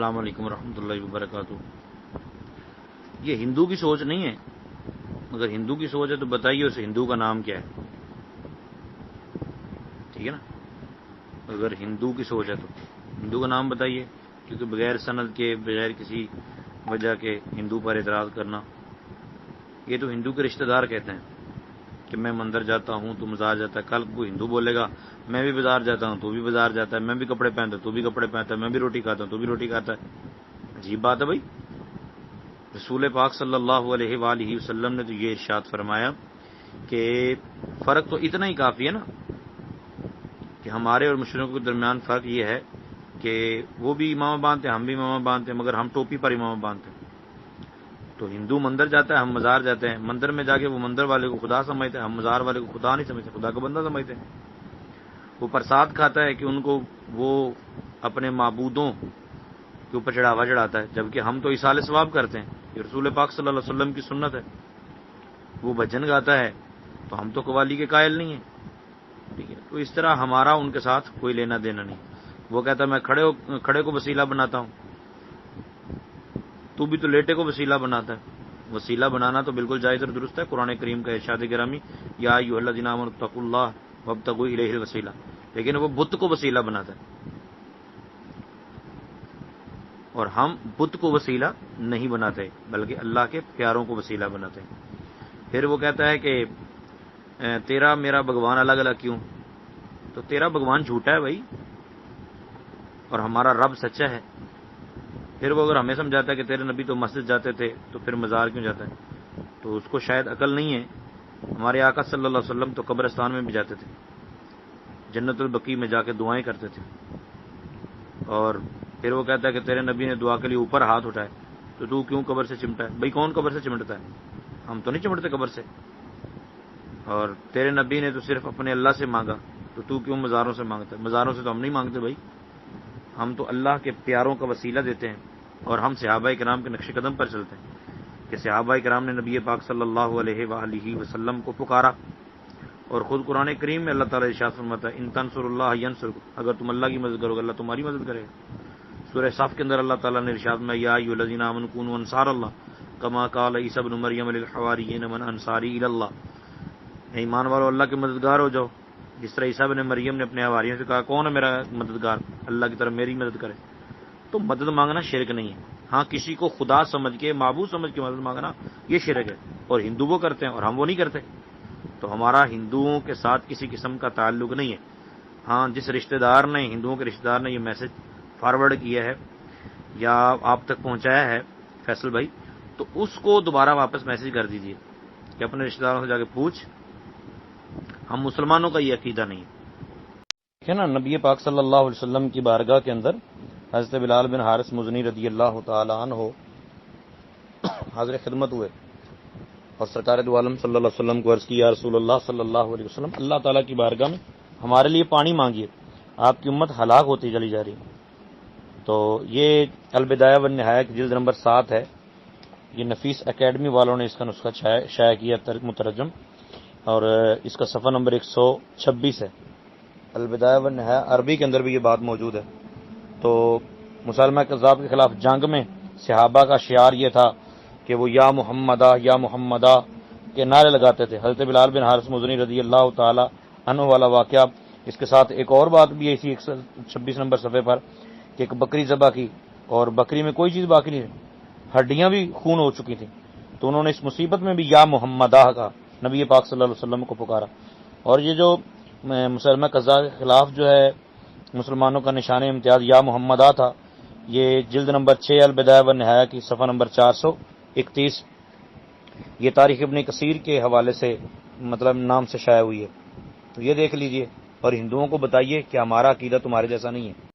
السلام علیکم ورحمۃ اللہ وبرکاتہ۔ یہ ہندو کی سوچ نہیں ہے، اگر ہندو کی سوچ ہے تو بتائیے اس ہندو کا نام کیا ہے؟ ٹھیک ہے نا، اگر ہندو کی سوچ ہے تو ہندو کا نام بتائیے، کیونکہ بغیر سند کے بغیر کسی وجہ کے ہندو پر اعتراض کرنا، یہ تو ہندو کے رشتہ دار کہتے ہیں کہ میں مندر جاتا ہوں تو مزار جاتا ہے۔ کل کو ہندو بولے گا میں بھی بازار جاتا ہوں تو بھی بازار جاتا ہے، میں بھی کپڑے پہنتا ہوں تو بھی کپڑے پہنتا ہے، میں بھی روٹی کھاتا ہوں تو بھی روٹی کھاتا ہے۔ عجیب بات ہے بھائی۔ رسول پاک صلی اللہ علیہ وآلہ وسلم نے تو یہ ارشاد فرمایا کہ فرق تو اتنا ہی کافی ہے نا کہ ہمارے اور مشرکوں کے درمیان فرق یہ ہے کہ وہ بھی امامہ باندھتے ہیں، ہم بھی امامہ باندھتے ہیں، مگر ہم ٹوپی پر امامہ باندھتے ہیں۔ تو ہندو مندر جاتا ہے، ہم مزار جاتے ہیں، مندر میں جا کے وہ مندر والے کو خدا سمجھتے ہیں، ہم مزار والے کو خدا نہیں سمجھتے، خدا کا بندہ سمجھتے ہیں۔ وہ پرساد کھاتا ہے کہ ان کو وہ اپنے معبودوں کے اوپر چڑھاوا چڑھاتا ہے، جبکہ ہم تو ایصال ثواب کرتے ہیں، یہ رسول پاک صلی اللہ علیہ وسلم کی سنت ہے۔ وہ بھجن گاتا ہے تو ہم تو قوالی کے قائل نہیں ہیں، ٹھیک ہے۔ تو اس طرح ہمارا ان کے ساتھ کوئی لینا دینا نہیں۔ وہ کہتا ہے میں کھڑے کو وسیلہ بناتا ہوں، تو بھی تو لیٹے کو وسیلہ بناتا ہے۔ وسیلہ بنانا تو بالکل جائز اور درست ہے، قرآن کریم کا ارشاد گرامی یا ایھا الذین آمنوا اتقوا اللہ وابتغوا الیہ الوسیلہ، لیکن وہ بت کو وسیلہ بناتا ہے، اور ہم بت کو وسیلہ نہیں بناتے بلکہ اللہ کے پیاروں کو وسیلہ بناتے ہیں۔ پھر وہ کہتا ہے کہ تیرا میرا بھگوان الگ الگ کیوں؟ تو تیرا بھگوان جھوٹا ہے بھائی، اور ہمارا رب سچا ہے۔ پھر وہ اگر ہمیں سمجھاتا ہے کہ تیرے نبی تو مسجد جاتے تھے تو پھر مزار کیوں جاتا ہے، تو اس کو شاید عقل نہیں ہے۔ ہمارے آقا صلی اللہ علیہ وسلم تو قبرستان میں بھی جاتے تھے، جنت البقیع میں جا کے دعائیں کرتے تھے، اور پھر وہ کہتا ہے کہ تیرے نبی نے دعا کے لیے اوپر ہاتھ اٹھائے تو کیوں قبر سے چمٹا ہے؟ بھائی کون قبر سے چمٹتا ہے؟ ہم تو نہیں چمٹتے قبر سے۔ اور تیرے نبی نے تو صرف اپنے اللہ سے مانگا تو کیوں مزاروں سے مانگتا ہے؟ مزاروں سے تو ہم نہیں مانگتے بھائی، ہم تو اللہ کے پیاروں کا وسیلہ دیتے ہیں، اور ہم صحابہ کرام کے نقش قدم پر چلتے ہیں کہ صحابہ کرام نے نبی پاک صلی اللہ علیہ وآلہ وسلم کو پکارا، اور خود قرآن کریم میں اللہ تعالیٰ ارشاد فرماتا ہے ان تنصروا اللہ ینصرکم، اگر تم اللہ کی مدد کرو گے اللہ تمہاری مدد کرے گا۔ سورہ صف کے اندر اللہ تعالیٰ نے ارشاد میں یا ایھا الذین آمنوا کونوا انصار اللہ کما قال عیسی ابن مریم للحواریین من انصاری الی اللہ، ایمان والو اللہ کے مددگار ہو جاؤ، جس طرح عیسی ابن مریم نے اپنے حواریوں سے کہا کون ہے میرا مددگار، اللہ کی طرف میری مدد کرے۔ تو مدد مانگنا شرک نہیں ہے، ہاں کسی کو خدا سمجھ کے معبود سمجھ کے مدد مانگنا یہ شرک ہے، اور ہندو وہ کرتے ہیں اور ہم وہ نہیں کرتے۔ تو ہمارا ہندوؤں کے ساتھ کسی قسم کا تعلق نہیں ہے۔ ہاں جس رشتہ دار نے، ہندوؤں کے رشتہ دار نے یہ میسج فارورڈ کیا ہے یا آپ تک پہنچایا ہے فیصل بھائی، تو اس کو دوبارہ واپس میسج کر دیجئے کہ اپنے رشتہ داروں سے جا کے پوچھ، ہم مسلمانوں کا یہ عقیدہ نہیں ہے نا۔ نبی پاک صلی اللہ علیہ وسلم کی بارگاہ کے اندر حضرت بلال بن حارث مزنی رضی اللہ تعالی عنہ حاضر خدمت ہوئے، اور سرکار دو عالم صلی اللہ علیہ وسلم کو عرض کی یا رسول اللہ صلی اللہ علیہ وسلم، اللہ تعالیٰ کی بارگاہ میں ہمارے لیے پانی مانگیے، آپ کی امت ہلاک ہوتی چلی جا رہی ہے۔ تو یہ البدایہ والنہایہ کی جلد نمبر 7 ہے، یہ نفیس اکیڈمی والوں نے اس کا نسخہ شائع کیا مترجم، اور اس کا صفحہ نمبر 126 ہے۔ البدایہ والنہایہ عربی کے اندر بھی یہ بات موجود ہے۔ تو مسلمہ کذاب کے خلاف جنگ میں صحابہ کا شعار یہ تھا کہ وہ یا محمدہ کے نعرے لگاتے تھے۔ حضرت بلال بن حارث مزنی رضی اللہ تعالی عنہ والا واقعہ، اس کے ساتھ ایک اور بات بھی ہے اسی 126 نمبر صفحے پر کہ ایک بکری ذبح کی، اور بکری میں کوئی چیز باقی نہیں، ہڈیاں بھی خون ہو چکی تھیں، تو انہوں نے اس مصیبت میں بھی یا محمدہ کا نبی پاک صلی اللہ علیہ وسلم کو پکارا۔ اور یہ جو مسلمہ قذاب کے خلاف جو ہے مسلمانوں کا نشان امتیاز یا محمدہ تھا، یہ جلد نمبر 6 البدایہ والنہایہ کی صفحہ نمبر 431، یہ تاریخ ابن کثیر کے حوالے سے مطلب نام سے شائع ہوئی ہے، تو یہ دیکھ لیجئے، اور ہندوؤں کو بتائیے کہ ہمارا عقیدہ تمہارے جیسا نہیں ہے۔